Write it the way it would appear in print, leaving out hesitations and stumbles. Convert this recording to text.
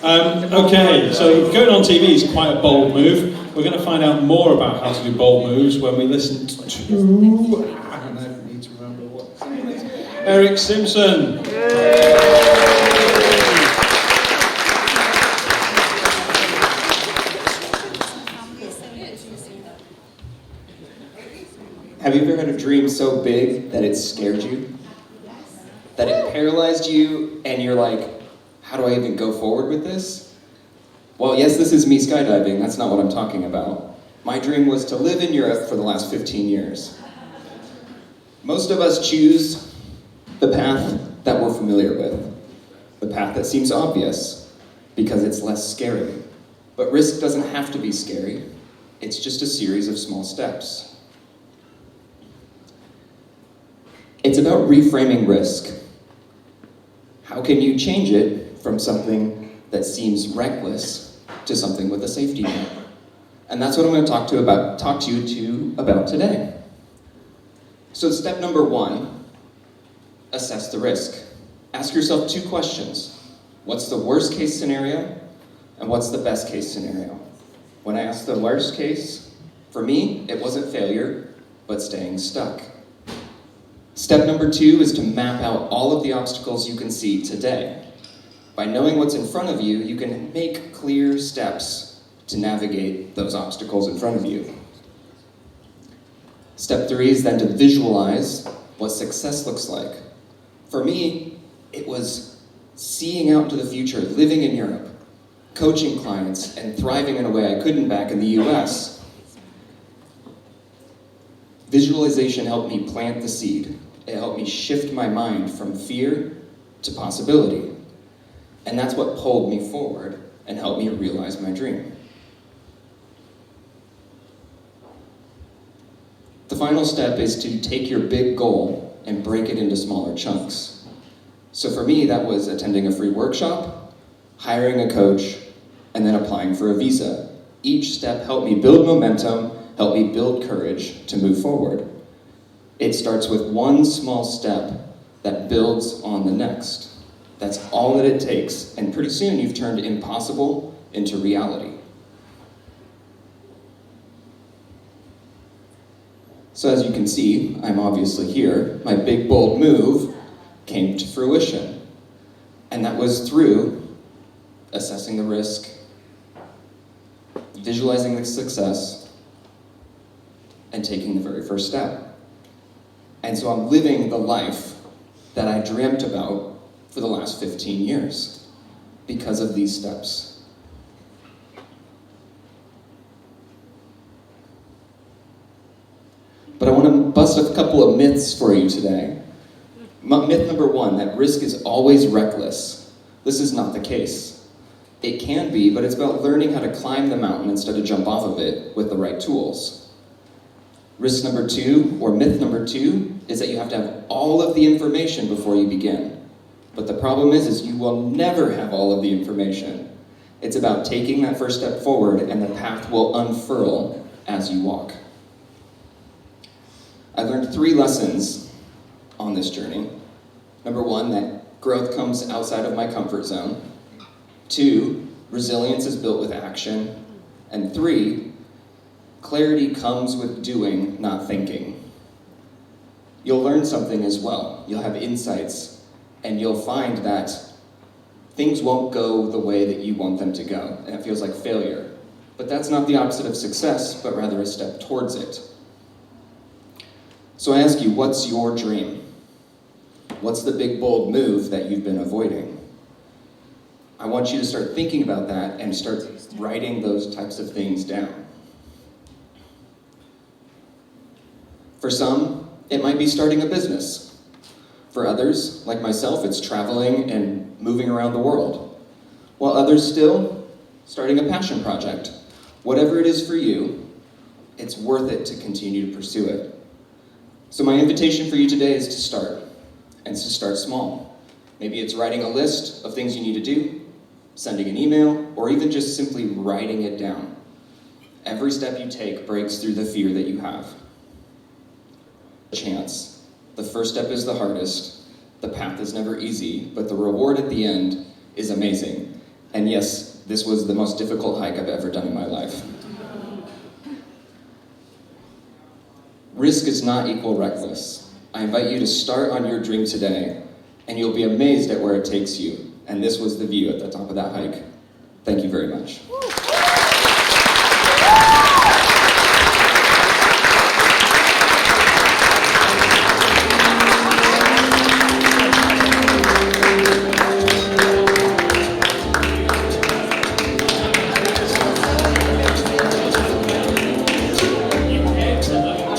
Okay, so going on TV is quite a bold move. We're going to find out more about how to do bold moves when we listen to... I don't know if I need to remember what his name is. Eric Simpson. Have you ever had a dream so big that it scared you? That it paralyzed you and you're like, how do I even go forward with this? Well, yes, this is me skydiving. That's not what I'm talking about. My dream was to live in Europe for the last 15 years. Most of us choose the path that we're familiar with, the path that seems obvious, because it's less scary. But risk doesn't have to be scary. It's just a series of small steps. It's about reframing risk. How can you change it from something that seems reckless to something with a safety net? And that's what I'm going to talk to you about today. So step number 1, assess the risk. Ask yourself 2 questions. What's the worst case scenario? And what's the best case scenario? When I asked the worst case, for me, it wasn't failure, but staying stuck. Step number 2 is to map out all of the obstacles you can see today. By knowing what's in front of you, you can make clear steps to navigate those obstacles in front of you. Step 3 is then to visualize what success looks like. For me, it was seeing out into the future, living in Europe, coaching clients, and thriving in a way I couldn't back in the US. Visualization helped me plant the seed. It helped me shift my mind from fear to possibility. And that's what pulled me forward and helped me realize my dream. The final step is to take your big goal and break it into smaller chunks. So for me, that was attending a free workshop, hiring a coach, and then applying for a visa. Each step helped me build momentum, helped me build courage to move forward. It starts with one small step that builds on the next. That's all that it takes, and pretty soon you've turned impossible into reality. So as you can see, I'm obviously here. My big, bold move came to fruition. And that was through assessing the risk, visualizing the success, and taking the very first step. And so I'm living the life that I dreamt about for the last 15 years because of these steps. But I want to bust a couple of myths for you today. Myth number 1, that risk is always reckless. This is not the case. It can be, but it's about learning how to climb the mountain instead of jump off of it with the right tools. Risk number 2, or myth number 2, is that you have to have all of the information before you begin. But the problem is you will never have all of the information. It's about taking that first step forward, and the path will unfurl as you walk. I learned 3 lessons on this journey. Number 1, that growth comes outside of my comfort zone. 2, resilience is built with action. And 3, clarity comes with doing, not thinking. You'll learn something as well. You'll have insights. And you'll find that things won't go the way that you want them to go, and it feels like failure. But that's not the opposite of success, but rather a step towards it. So I ask you, what's your dream? What's the big, bold move that you've been avoiding? I want you to start thinking about that and start writing those types of things down. For some, it might be starting a business. For others, like myself, it's traveling and moving around the world. While others still, starting a passion project. Whatever it is for you, it's worth it to continue to pursue it. So my invitation for you today is to start, and to start small. Maybe it's writing a list of things you need to do, sending an email, or even just simply writing it down. Every step you take breaks through the fear that you have. Chance. The first step is the hardest. The path is never easy, but the reward at the end is amazing. And yes, this was the most difficult hike I've ever done in my life. Risk does not equal reckless. I invite you to start on your dream today, and you'll be amazed at where it takes you. And this was the view at the top of that hike. Thank you very much.